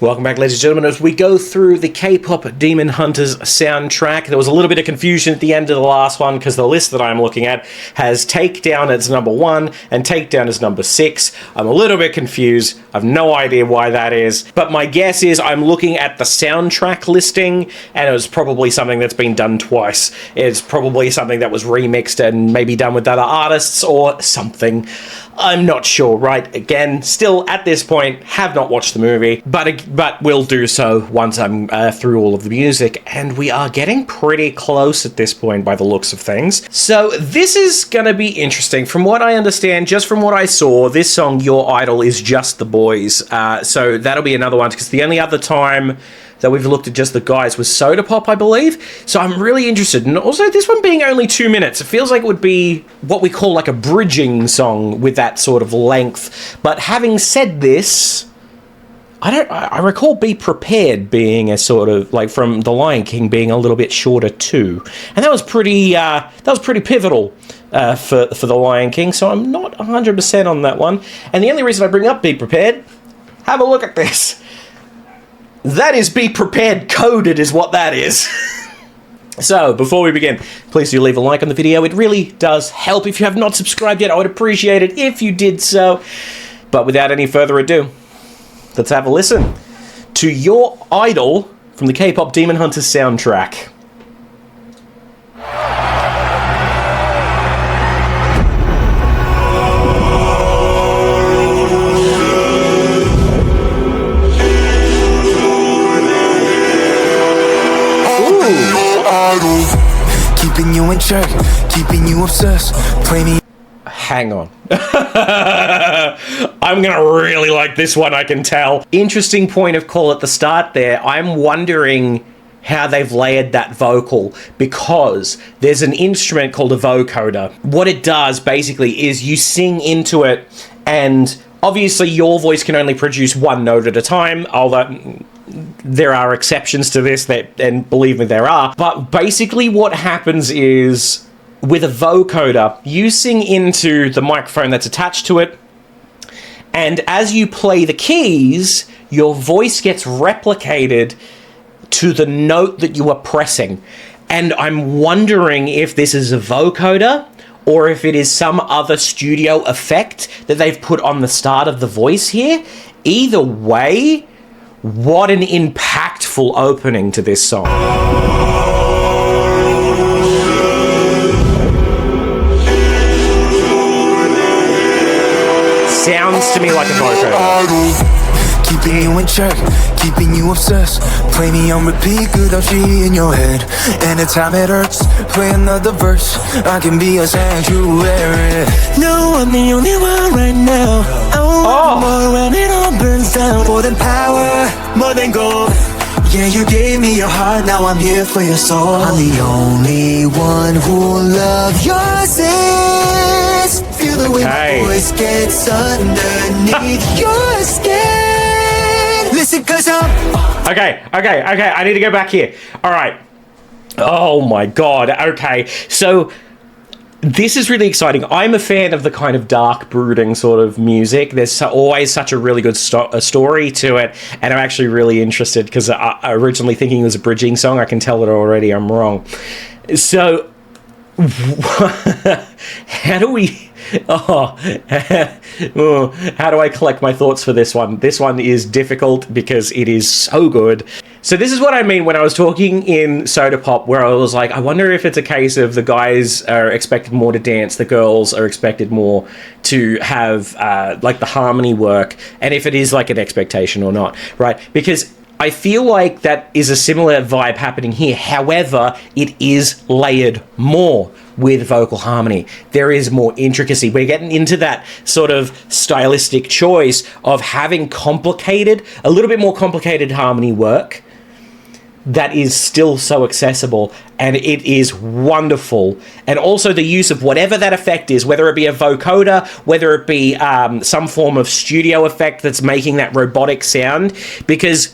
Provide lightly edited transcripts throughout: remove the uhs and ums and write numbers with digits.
Welcome back, ladies and gentlemen, as we go through the K-pop Demon Hunters soundtrack. There was a little bit of confusion at the end of the last one because the list that I'm looking at has Takedown as number 1 and Takedown as number 6. I'm a little bit confused. I've no idea why that is, but my guess is I'm looking at the soundtrack listing and it was probably something that's been done twice. It's probably something that was remixed and maybe done with other artists or something. I'm not sure, right? Again, still at this point, have not watched the movie, but will do so once I'm through all of the music, and we are getting pretty close at this point by the looks of things. So this is gonna be interesting. From what I understand, just from what I saw, this song, Your Idol, is just the boys. So that'll be another one, because the only other time that we've looked at just the guys was Soda Pop, I believe. So I'm really interested. And also, this one being only 2 minutes, it feels like it would be what we call like a bridging song with that sort of length. But having said this, I recall Be Prepared being a sort of, like, from The Lion King being a little bit shorter too. And that was pretty pivotal for The Lion King, so I'm not 100% on that one. And the only reason I bring up Be Prepared, have a look at this. That is Be Prepared coded is what that is. So, before we begin, please do leave a like on the video. It really does help. If you have not subscribed yet, I would appreciate it if you did so. But without any further ado, let's have a listen to Your Idol from the K-pop Demon Hunters soundtrack. Keeping you in check, keeping you obsessed. Play me. Hang on. I'm gonna really like this one, I can tell. Interesting point of call at the start there. I'm wondering how they've layered that vocal, because there's an instrument called a vocoder. What it does basically is you sing into it, and obviously your voice can only produce one note at a time, although there are exceptions to this, and believe me, there are. But basically what happens is, with a vocoder, you sing into the microphone that's attached to it, and as you play the keys, your voice gets replicated to the note that you are pressing. And I'm wondering if this is a vocoder, or if it is some other studio effect that they've put on the start of the voice here. Either way, what an impactful opening to this song. Sounds to me like a vocoder. Keeping you in check, keeping you obsessed. Play me on repeat, good on she in your head. Anytime it hurts, play another verse. I can be a sanctuary. No, I'm the only one right now. I want more when it all burns down. More than power, more than gold. Yeah, you gave me your heart, now I'm here for your soul. I'm the only one who'll love your sins. Feel the way my voice gets underneath your skin. Listen, cause I'm... Okay, I need to go back here. Alright. Oh my god, okay. So, this is really exciting. I'm a fan of the kind of dark, brooding sort of music. There's always such a really good story to it, and I'm actually really interested, because I originally thinking it was a bridging song. I can tell that already I'm wrong. So, how do we... how do I collect my thoughts for this one? This one is difficult because it is so good. So this is what I mean when I was talking in Soda Pop, where I was like, I wonder if it's a case of the guys are expected more to dance, the girls are expected more to have like the harmony work, and if it is like an expectation or not, right? Because I feel like that is a similar vibe happening here. However, it is layered more with vocal harmony. There is more intricacy. We're getting into that sort of stylistic choice of having complicated, a little bit more complicated harmony work that is still so accessible, and it is wonderful. And also the use of whatever that effect is, whether it be a vocoder, whether it be some form of studio effect that's making that robotic sound, because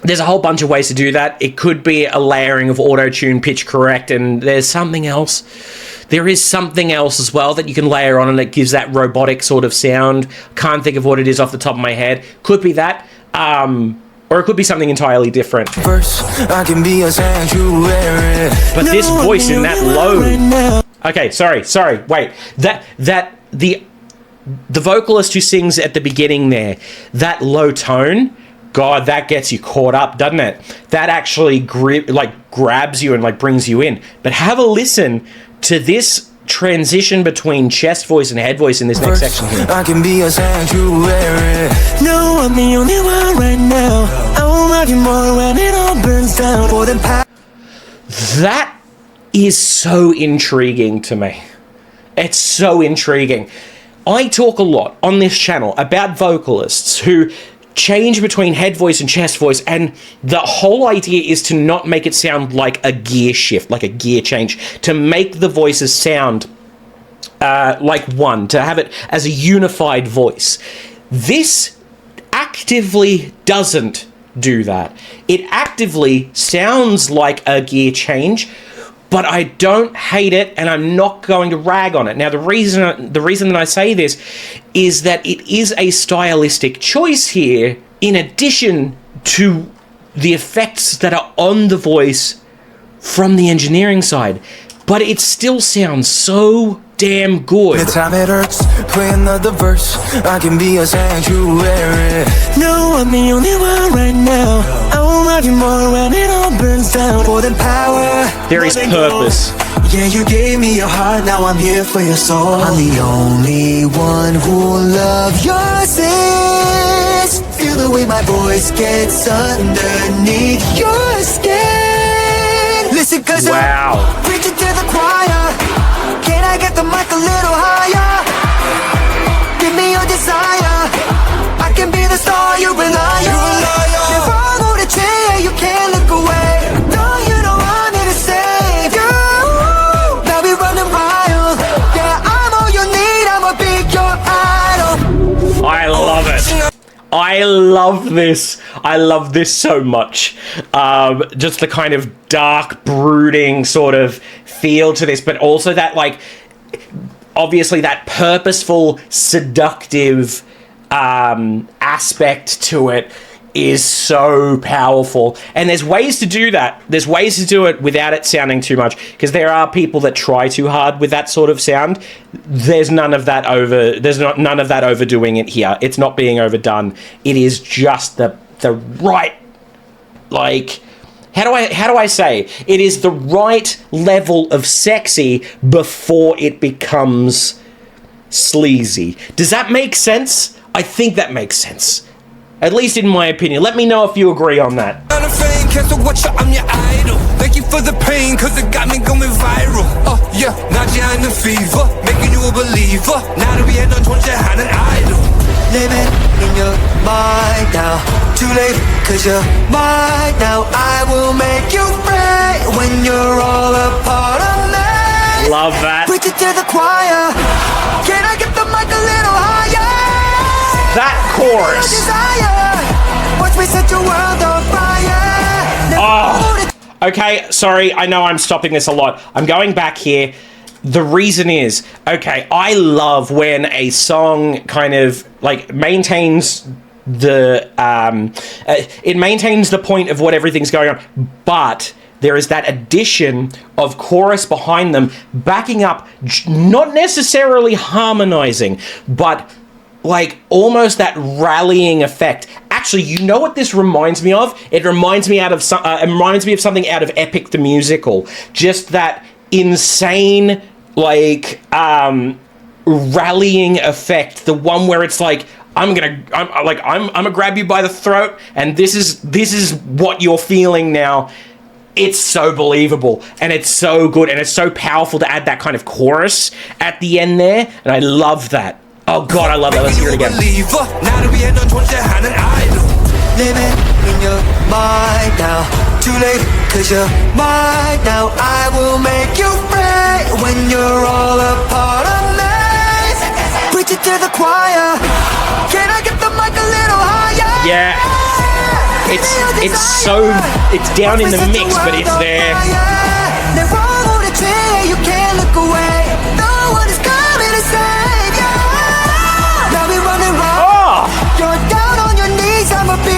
there's a whole bunch of ways to do that. It could be a layering of auto-tune, pitch correct, and there's something else. There is something else as well that you can layer on, and it gives that robotic sort of sound. Can't think of what it is off the top of my head. Could be that. Or it could be something entirely different. I can be a sanctuary. But this voice in that low... Okay, sorry, wait. The vocalist who sings at the beginning there, that low tone, God, that gets you caught up, doesn't it? That actually grabs you and like brings you in. But have a listen to this transition between chest voice and head voice in this next section here. I can be a sanctuary. No, I'm the only one right now. I won't love you more when it all burns down. For the that is so intriguing to me. It's so intriguing. I talk a lot on this channel about vocalists who change between head voice and chest voice, and the whole idea is to not make it sound like a gear shift, like a gear change, to make the voices sound like one, to have it as a unified voice. This actively doesn't do that. It actively sounds like a gear change, but I don't hate it, and I'm not going to rag on it. Now, the reason that I say this is that it is a stylistic choice here, in addition to the effects that are on the voice from the engineering side. But it still sounds so damn good. The time it hurts, play another verse. I can be a sanctuary. No, I'm the only one right now. I won't love you more when it all burns down. For the power, there is purpose. Yeah, you gave me your heart, now I'm here for your soul. I'm the only one who'll love your sins. Feel the way my voice gets underneath your skin. Listen, cause wow. I'm preaching to the choir. Can I get the mic a little higher? Give me your desire. I can be the star you rely on. Never go to chair, you can't look away. No, you know I'm here to save you. Now we running wild. Yeah, I'm all you need. I'ma be your idol. I love it. I love this. I love this so much. Just the kind of dark, brooding sort of feel to this, but also that, like, obviously that purposeful, seductive aspect to it is so powerful. And there's ways to do that. There's ways to do it without it sounding too much, because there are people that try too hard with that sort of sound. There's none of that overdoing it here. It's not being overdone. It is just the right, like, how do I say? It is the right level of sexy before it becomes sleazy. Does that make sense? I think that makes sense. At least in my opinion. Let me know if you agree on that. I'm your idol. Thank you for the pain, cause it got me going viral. Oh yeah, now you're in the fever, making you a believer. Now that we had done told you had an idol. Living in your mind now. Too late, cause you're mine now. I will make you pray when you're all a part of me. Love that. Preach it to the choir. Can I get the mic a little higher? That chorus. Watch me set your world on fire. Oh. Okay, sorry, I know I'm stopping this a lot. I'm going back here. The reason is, okay, I love when a song kind of, like, maintains the, it maintains the point of what everything's going on, but there is that addition of chorus behind them, backing up, not necessarily harmonizing, but like almost that rallying effect. Actually, you know what this reminds me of? It reminds me of something out of Epic the Musical. Just that insane, like, rallying effect. The one where it's like, I'm gonna grab you by the throat, and this is what you're feeling now. It's so believable, and it's so good, and it's so powerful to add that kind of chorus at the end there, and I love that. Oh God, I love that. Let's hear it again. Now that we had done told you had an idol. Living in your mind now. Too late, cause you're mine now. I will make you pray when you're all a part of me. Preach it to the choir. Can I get the mic a little higher? Yeah. It's down in the mix, but it's there. They're all on a chair, you can't look away. No one is coming to save you. Now we running wild. You're down on your knees, I'ma be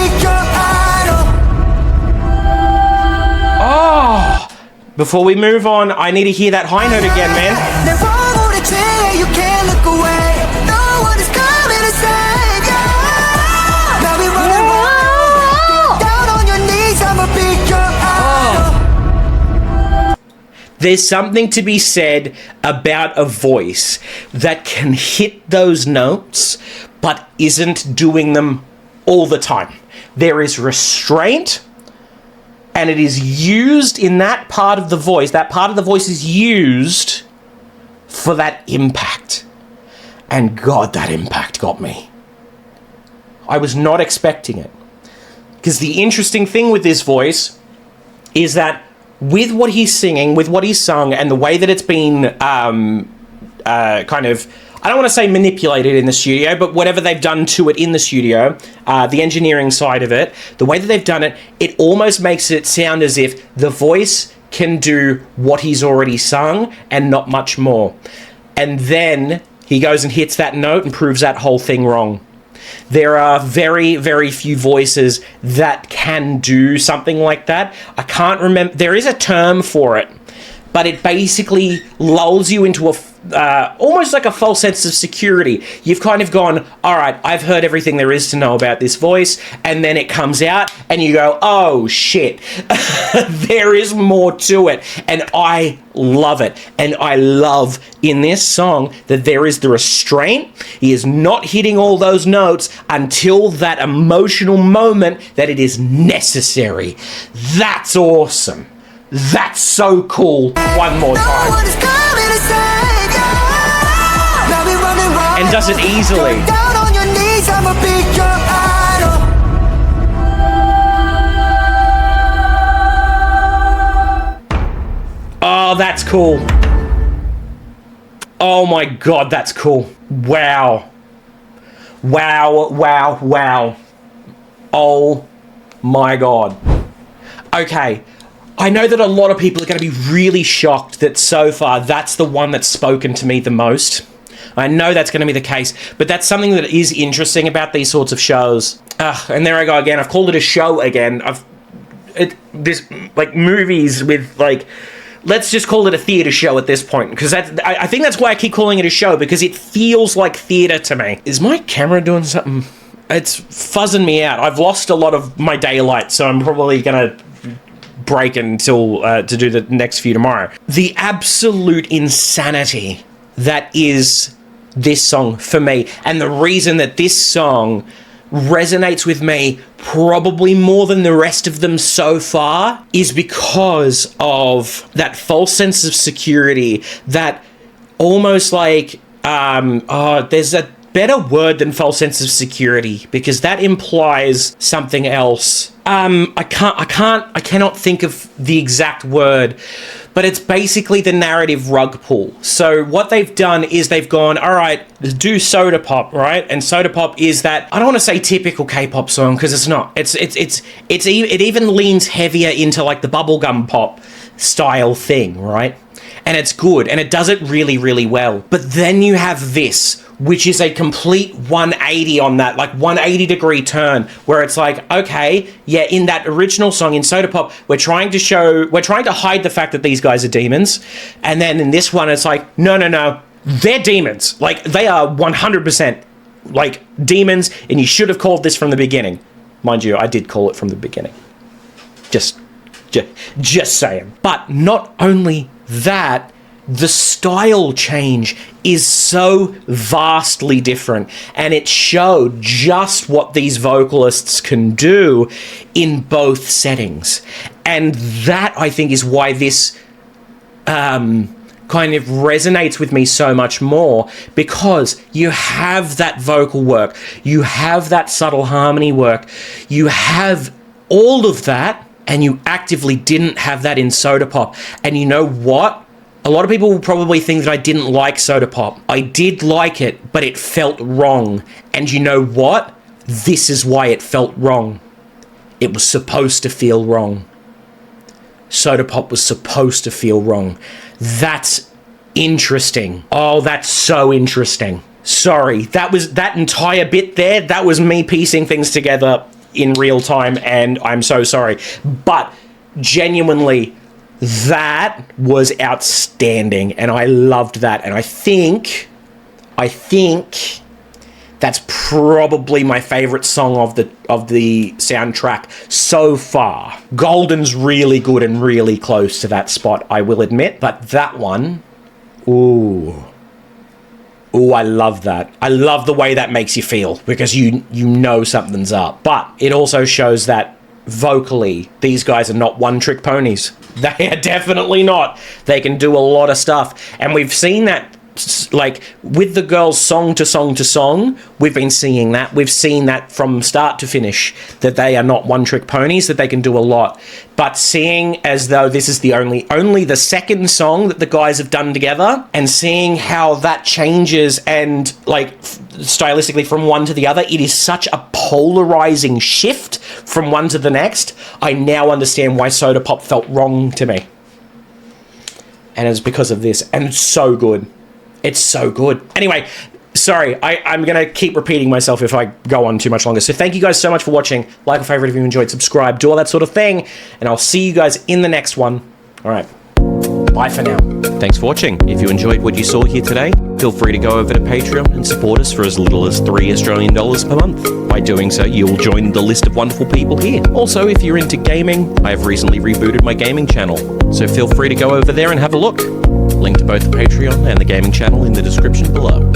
Before we move on, I need to hear that high note again, man. You can't look away. No one is coming to save you. Now we running wild. Down on your knees, I'ma beat your idol. There's something to be said about a voice that can hit those notes, but isn't doing them all the time. There is restraint, and it is used in that part of the voice. That part of the voice is used for that impact. And God, that impact got me. I was not expecting it. Because the interesting thing with this voice is that with what he's singing, with what he's sung, and the way that it's been kind of, I don't want to say manipulated in the studio, but whatever they've done to it in the studio, the engineering side of it, the way that they've done it, it almost makes it sound as if the voice can do what he's already sung and not much more. And then he goes and hits that note and proves that whole thing wrong. There are very, very few voices that can do something like that. I can't remember. There is a term for it, but it basically lulls you into a almost like a false sense of security. You've kind of gone, all right, I've heard everything there is to know about this voice, and then it comes out and you go, oh shit, there is more to it. And I love it. And I love in this song that there is the restraint. He is not hitting all those notes until that emotional moment that it is necessary. That's awesome. That's so cool. One more time. And does it easily. Oh, that's cool. Oh my God, that's cool. Wow. Wow, wow, wow. Oh my God. Okay. I know that a lot of people are going to be really shocked that so far that's the one that's spoken to me the most. I know that's going to be the case, but that's something that is interesting about these sorts of shows. And there I go again. I've called it a show again. This like movies with like, let's just call it a theatre show at this point, because I think that's why I keep calling it a show, because it feels like theatre to me. Is my camera doing something? It's fuzzing me out. I've lost a lot of my daylight, so I'm probably going to break until to do the next few tomorrow. The absolute insanity that is this song for me, and the reason that this song resonates with me probably more than the rest of them so far, is because of that false sense of security, that almost like there's a better word than false sense of security, because that implies something else. I cannot think of the exact word, but it's basically the narrative rug pull. So what they've done is they've gone, all right, do soda pop, right? And soda pop is that, I don't want to say typical K-pop song, because it's not. It even leans heavier into like the bubblegum pop style thing, right? And it's good, and it does it really, really well. But then you have this, which is a complete 180 on that, like 180 degree turn, where it's like, okay, yeah, in that original song in Soda Pop, we're trying to hide the fact that these guys are demons. And then in this one, it's like, no, they're demons. Like, they are 100% like demons, and you should have called this from the beginning. Mind you, I did call it from the beginning. Just saying. But not only that, the style change is so vastly different, and it showed just what these vocalists can do in both settings. And that, I think, is why this kind of resonates with me so much more, because you have that vocal work, you have that subtle harmony work, you have all of that, and you actively didn't have that in Soda Pop. And you know what? A lot of people will probably think that I didn't like Soda Pop. I did like it, but it felt wrong. And you know what? This is why it felt wrong. It was supposed to feel wrong. Soda Pop was supposed to feel wrong. That's interesting. Oh, that's so interesting. Sorry, that entire bit there, that was me piecing things together in real time, and I'm so sorry. But genuinely, That was outstanding, and I loved that. And I think that's probably my favorite song of the soundtrack so far. Golden's really good and really close to that spot, I will admit, but that one, ooh, I love that. I love the way that makes you feel, because you know something's up. But it also shows that vocally, these guys are not one-trick ponies. They are definitely not. They can do a lot of stuff, and we've seen that. Like with the girls song to song to song, we've been seeing that. We've seen that from start to finish, that they are not one-trick ponies, that they can do a lot. But seeing as though this is the only the second song that the guys have done together, and seeing how that changes and like stylistically from one to the other, it is such a polarizing shift from one to the next. I now understand why Soda Pop felt wrong to me. And it's because of this, and it's so good. It's so good. Anyway, sorry, I'm going to keep repeating myself if I go on too much longer. So thank you guys so much for watching. Like or favorite if you enjoyed, subscribe, do all that sort of thing. And I'll see you guys in the next one. All right. Bye for now. Thanks for watching. If you enjoyed what you saw here today, feel free to go over to Patreon and support us for as little as $3 Australian per month. By doing so, you'll join the list of wonderful people here. Also, if you're into gaming, I have recently rebooted my gaming channel, so feel free to go over there and have a look. Link to both the Patreon and the gaming channel in the description below.